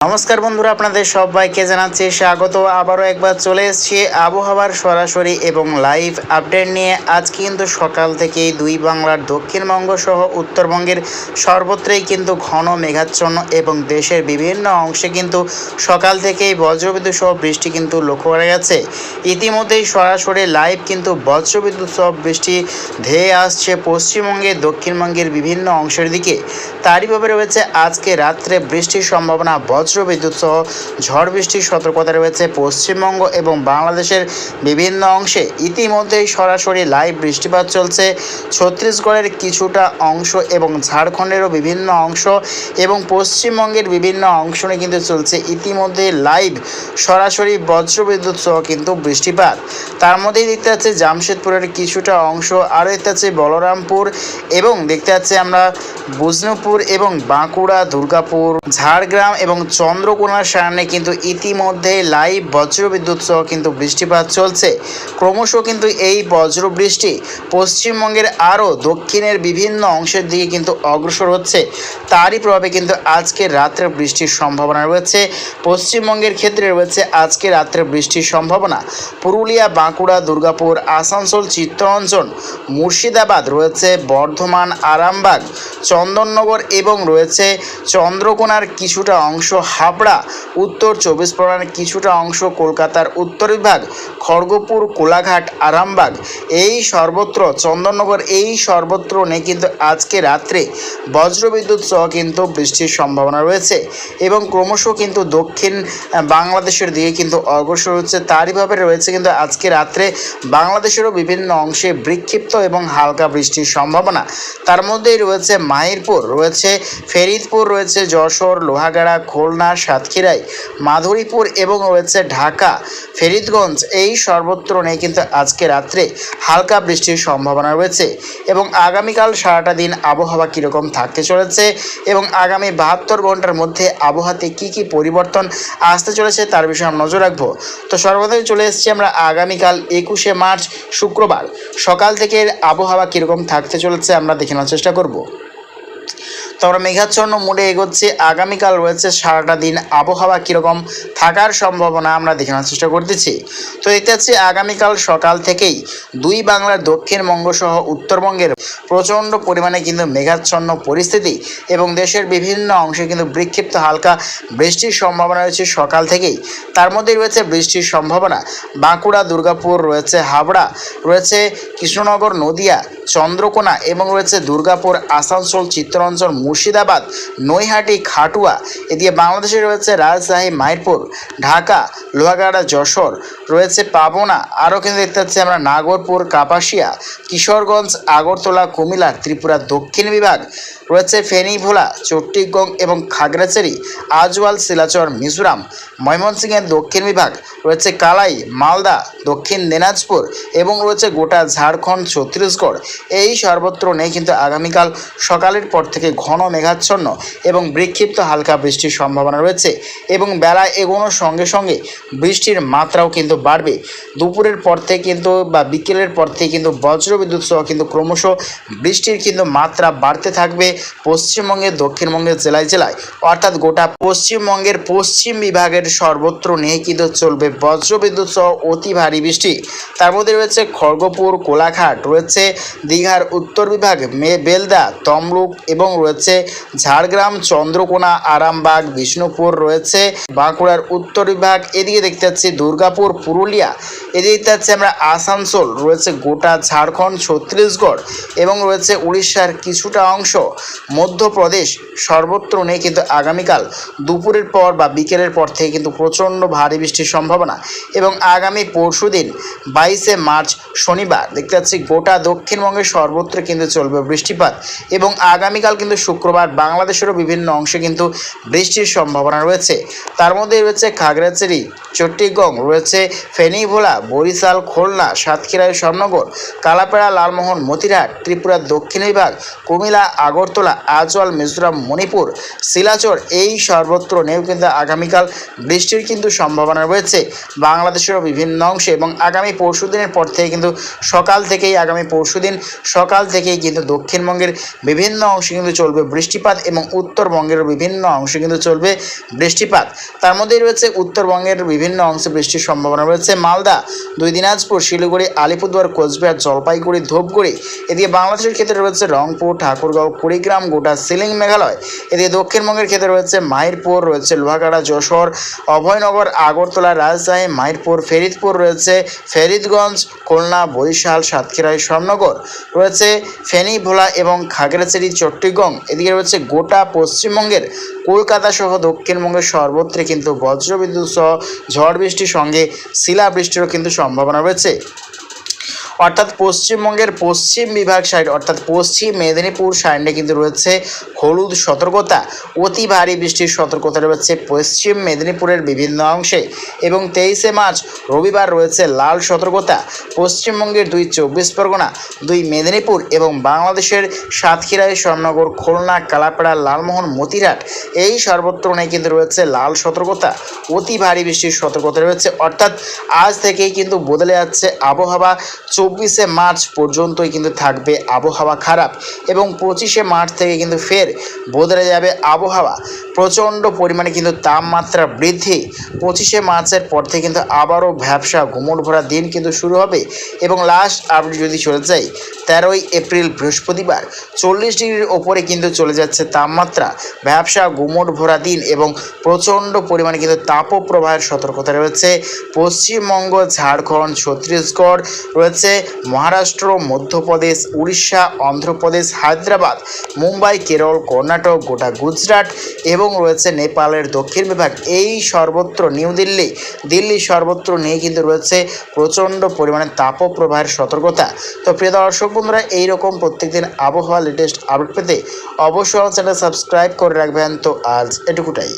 নমস্কার বন্ধুরা, আপনাদের সবাইকে জানাচ্ছি স্বাগত। আবারও একবার চলে এসেছি আবহাওয়ার সরাসরি এবং লাইভ আপডেট নিয়ে। আজকে কিন্তু সকাল থেকেই দুই বাংলার দক্ষিণবঙ্গ সহ উত্তরবঙ্গের সর্বত্রই কিন্তু ঘন মেঘাচ্ছন্ন এবং দেশের বিভিন্ন অংশে কিন্তু সকাল থেকেই বজ্রবিদ্যুৎ সহ বৃষ্টি কিন্তু লক্ষ্য করা গেছে। ইতিমধ্যেই সরাসরি লাইভ কিন্তু বজ্রবিদ্যুৎ সহ বৃষ্টি ধেয়ে আসছে পশ্চিমবঙ্গের দক্ষিণবঙ্গের বিভিন্ন অংশের দিকে। তারই ভাবে রয়েছে আজকে রাত্রে বৃষ্টির সম্ভাবনা, বজ্রবিদ্যুৎ সহ ঝড় বৃষ্টির সতর্কতা রয়েছে পশ্চিমবঙ্গ এবং বাংলাদেশের বিভিন্ন অংশে। ইতিমধ্যেই সরাসরি লাইভ বৃষ্টিপাত চলছে ছত্তিশগড়ের কিছুটা অংশ এবং ঝাড়খণ্ডেরও বিভিন্ন অংশ এবং পশ্চিমবঙ্গের বিভিন্ন অংশ নিয়ে কিন্তু চলছে ইতিমধ্যে লাইভ সরাসরি বজ্রবিদ্যুৎ সহ কিন্তু বৃষ্টিপাত। তার মধ্যেই দেখতে পাচ্ছি জামশেদপুরের কিছুটা অংশ, আরও দেখতে পাচ্ছি বলরামপুর এবং দেখতে পাচ্ছি আমরা বিষ্ণুপুর এবং বাঁকুড়া, দুর্গাপুর, ঝাড়গ্রাম এবং চন্দ্রকোনার সামনে কিন্তু ইতিমধ্যে লাইভ বজ্রবিদ্যুৎ সহ কিন্তু বৃষ্টিপাত চলছে। ক্রমশ কিন্তু এই বজ্রবৃষ্টি পশ্চিমবঙ্গের আরও দক্ষিণের বিভিন্ন অংশের দিকে কিন্তু অগ্রসর হচ্ছে। তারই প্রভাবে কিন্তু আজকে রাত্রে বৃষ্টির সম্ভাবনা রয়েছে। পশ্চিমবঙ্গের ক্ষেত্রে রয়েছে আজকে রাত্রে বৃষ্টির সম্ভাবনা। পুরুলিয়া, বাঁকুড়া, দুর্গাপুর, আসানসোল, চিত্তরঞ্জন, মুর্শিদাবাদ রয়েছে, বর্ধমান, আরামবাগ, চন্দননগর এবং রয়েছে চন্দ্রকোনার কিছুটা অংশ, হাবড়া, উত্তর চব্বিশ পরগনার কিছুটা অংশ, কলকাতার উত্তর বিভাগ, খড়গপুর, কোলাঘাট, আরামবাগ, এই সর্বত্র চন্দননগর, এই সর্বত্র নেই কিন্তু আজকে রাত্রে বজ্রবিদ্যুৎ সহ কিন্তু বৃষ্টির সম্ভাবনা রয়েছে এবং ক্রমশ কিন্তু দক্ষিণ বাংলাদেশের দিকে কিন্তু অগ্রসর হচ্ছে। তারইভাবে রয়েছে কিন্তু আজকে রাত্রে বাংলাদেশেরও বিভিন্ন অংশে বিক্ষিপ্ত এবং হালকা বৃষ্টির সম্ভাবনা। তার মধ্যেই রয়েছে মাহিরপুর, রয়েছে ফরিদপুর, রয়েছে যশোর, লোহাগাড়া, খুলনা, সাতক্ষীরায়, মাধুরীপুর এবং রয়েছে ঢাকা, ফরিদগঞ্জ, এই সর্বত্র নেই কিন্তু আজকে রাত্রে হালকা বৃষ্টির সম্ভাবনা রয়েছে। এবং আগামীকাল সারাটা দিন আবহাওয়া কীরকম থাকতে চলেছে এবং আগামী 72 ঘন্টার মধ্যে আবহাওয়াতে কী কী পরিবর্তন আসতে চলেছে তার বিষয়ে আমরা নজর রাখবো। তো সর্বপ্রথমে চলে এসেছি আমরা আগামীকাল 21শে মার্চ শুক্রবার সকাল থেকে আবহাওয়া কীরকম থাকতে চলেছে আমরা দেখে নেওয়ার চেষ্টা করব। তো আমরা মেঘাচ্ছন্ন মোডে এগোচ্ছি। আগামীকাল রয়েছে সারাটা দিন আবহাওয়া কীরকম থাকার সম্ভাবনা আমরা দেখে নেওয়ার চেষ্টা করতেছি। তো দেখতে পাচ্ছি আগামীকাল সকাল থেকেই দুই বাংলার দক্ষিণবঙ্গ সহ উত্তরবঙ্গের প্রচণ্ড পরিমাণে কিন্তু মেঘাচ্ছন্ন পরিস্থিতি এবং দেশের বিভিন্ন অংশে কিন্তু বিক্ষিপ্ত হালকা বৃষ্টির সম্ভাবনা রয়েছে সকাল থেকেই। তার মধ্যে রয়েছে বৃষ্টির সম্ভাবনা বাঁকুড়া, দুর্গাপুর, রয়েছে হাবড়া, রয়েছে কৃষ্ণনগর, নদিয়া, চন্দ্রকোনা এবং রয়েছে দুর্গাপুর, আসানসোল, চিত্তরঞ্জন, মুর্শিদাবাদ, নৈহাটি, খাটুয়া, এদিকে বাংলাদেশে রয়েছে রাজশাহী, মাইরপুর, ঢাকা, লোহাগাড়া, যশোর, রয়েছে পাবনা, আরও কিন্তু দেখতে পাচ্ছি আমরা নাগরপুর, কাপাসিয়া, কিশোরগঞ্জ, আগরতলা, কুমিল্লা, ত্রিপুরা দক্ষিণ বিভাগ, রয়েছে ফেনী, ভোলা, চট্টগ্রাম এবং খাগড়াছড়ি, আজওয়াল, শিলাচর, মিজোরাম, ময়মনসিংহের দক্ষিণ বিভাগ, রয়েছে কালাই, মালদা, দক্ষিণ দিনাজপুর এবং রয়েছে গোটা ঝাড়খণ্ড, ছত্তিশগড়, এই সর্বত্র নেই কিন্তু আগামীকাল সকালের পর থেকে ঘন মেঘাচ্ছন্ন এবং বিক্ষিপ্ত হালকা বৃষ্টির সম্ভাবনা রয়েছে এবং বেলা এগোনোর সঙ্গে সঙ্গে বৃষ্টির মাত্রাও কিন্তু বাড়বে। দুপুরের পর থেকে কিন্তু বা বিকেলের পর থেকে কিন্তু বজ্রবিদ্যুৎ সহ কিন্তু ক্রমশ বৃষ্টির কিন্তু মাত্রা বাড়তে থাকবে পশ্চিমবঙ্গের দক্ষিণবঙ্গের জেলায় জেলায়, অর্থাৎ গোটা পশ্চিমবঙ্গের পশ্চিম বিভাগের সর্বত্র নিয়ে কিন্তু চলবে বজ্রবিদ্যুৎ সহ অতি ভারী বৃষ্টি। তার মধ্যে রয়েছে খড়গপুর, কোলাঘাট, রয়েছে দীঘার উত্তর বিভাগ, বেলদা, তমলুক এবং রয়েছে ঝাড়গ্রাম, চন্দ্রকোনা, আরামবাগ, বিষ্ণুপুর, রয়েছে বাঁকুড়ার উত্তর বিভাগ, এদিকে দেখতে পাচ্ছি দুর্গাপুর, পুরুলিয়া, এদিকে দেখতে পাচ্ছি আমরা আসানসোল, রয়েছে গোটা ঝাড়খণ্ড, ছত্তিশগড় এবং রয়েছে উড়িষ্যার কিছুটা অংশ, মধ্যপ্রদেশ, সর্বত্র নেই কিন্তু আগামীকাল দুপুরের পর বা বিকেলের পর থেকে কিন্তু প্রচণ্ড ভারী বৃষ্টির সম্ভাবনা এবং আগামী পরশুদিন 22শে মার্চ শনিবার দেখতে পাচ্ছি গোটা দক্ষিণবঙ্গের সর্বত্র কিন্তু চলবে বৃষ্টিপাত এবং আগামীকাল কিন্তু শুক্রবার বাংলাদেশেরও বিভিন্ন অংশে কিন্তু বৃষ্টির সম্ভাবনা রয়েছে। তার মধ্যে রয়েছে খাগড়াছড়ি, চট্টগ্রাম, রয়েছে ফেনী, ভোলা, বরিশাল, খুলনা, সাতক্ষীরা, শ্যামনগর, কালাপাড়া, লালমোহন, মতিরহাট, ত্রিপুরা দক্ষিণ বিভাগ, কুমিল্লা, আগরতলা, আজওয়াল, মিজোরাম, মণিপুর, শিলাচর এই সর্বত্র নিয়েও কিন্তু আগামীকাল বৃষ্টির কিন্তু সম্ভাবনা রয়েছে বাংলাদেশেরও বিভিন্ন অংশে। এবং আগামী পরশুদিনের পর থেকে কিন্তু আগামী পরশুদিন সকাল থেকেই কিন্তু দক্ষিণবঙ্গের বিভিন্ন অংশে কিন্তু চলবে বৃষ্টিপাত এবং উত্তরবঙ্গের বিভিন্ন অংশে কিন্তু চলবে বৃষ্টিপাত। তার মধ্যেই রয়েছে উত্তরবঙ্গের বিভিন্ন অংশে বৃষ্টির সম্ভাবনা রয়েছে মালদা, দিনাজপুর, শিলিগুড়ি, আলিপুরদুয়ার, কোচবিহার, জলপাইগুড়ি, ধূপগুড়ি। এদিকে বাংলাদেশের ক্ষেত্রে রয়েছে রংপুর, ঠাকুরগাঁও, কুড়িগ্রাম, গোটা সিলিং, মেঘালয়। এদিকে দক্ষিণবঙ্গের ক্ষেত্রে রয়েছে মাহিরপুর, রয়েছে লোহাগাড়া, যশোর, অভয়নগর, আগরতলা, রাজশাহী, মাহিরপুর, ফরিদপুর, রয়েছে ফরিদগঞ্জ, খুলনা, বরিশাল, সাতক্ষীরা, শ্যামনগর, রয়েছে ফেনী, ভোলা এবং খাগড়াছড়ি, চট্টগ্রাম। এদিকে রয়েছে গোটা পশ্চিমবঙ্গের কলকাতা সহ দক্ষিণবঙ্গের সর্বত্রে কিন্তু বজ্রবিদ্যুৎ সহ ঝড় বৃষ্টির সঙ্গে শিলাবৃষ্টিরও কিন্তু সম্ভাবনা রয়েছে। অর্থাৎ পশ্চিমবঙ্গের পশ্চিম বিভাগ সাইড অর্থাৎ পশ্চিম মেদিনীপুর সাইডে কিন্তু রয়েছে হলুদ সতর্কতা, অতি ভারী বৃষ্টির সতর্কতা রয়েছে পশ্চিম মেদিনীপুরের বিভিন্ন অংশে। এবং 23শে মার্চ রবিবার রয়েছে লাল সতর্কতা পশ্চিমবঙ্গের 2 24 পরগনা, 2 মেদিনীপুর এবং বাংলাদেশের সাতক্ষীরা, শ্যামনগর, খুলনা, কালাপাড়া, লালমোহন, মতিরহাট এই সর্বত্র নিয়ে কিন্তু রয়েছে লাল সতর্কতা, অতি ভারী বৃষ্টির সতর্কতা রয়েছে। অর্থাৎ আজ থেকেই কিন্তু বদলে যাচ্ছে আবহাওয়া। 24শে মার্চ পর্যন্তই কিন্তু থাকবে আবহাওয়া খারাপ এবং 25শে মার্চ থেকে কিন্তু ফের বদলে যাবে আবহাওয়া। প্রচণ্ড পরিমাণে কিন্তু তাপমাত্রা বৃদ্ধি। 25শে মার্চের পর থেকে কিন্তু আবারও ভ্যাবসা গুমট ভরা দিন কিন্তু শুরু হবে। এবং লাস্ট আপডেট যদি চলে যাই 13ই এপ্রিল বৃহস্পতিবার 40 ডিগ্রির ওপরে কিন্তু চলে যাচ্ছে তাপমাত্রা, ভ্যাবসা গুমট ভরা দিন এবং প্রচণ্ড পরিমাণে কিন্তু তাপপ্রবাহের সতর্কতা রয়েছে পশ্চিমবঙ্গ, ঝাড়খণ্ড, ছত্তিশগড়, রয়েছে মহারাষ্ট্র, মধ্যপ্রদেশ, উড়িষ্যা, অন্ধ্রপ্রদেশ, হায়দ্রাবাদ, মুম্বাই, কেরল, কর্ণাটক, গোটা গুজরাট এবং রয়েছে নেপালের দক্ষিণ বিভাগ এই সর্বত্র দিল্লি সর্বত্র নিয়ে কিন্তু রয়েছে প্রচণ্ড পরিমাণে তাপপ্রবাহের সতর্কতা। তো প্রিয় দর্শক বন্ধুরা, এইরকম প্রত্যেকদিন আবহাওয়া লেটেস্ট আপডেট পেতে অবশ্যই চ্যানেল সাবস্ক্রাইব করে রাখবেন। তো আজ এটুকুটাই।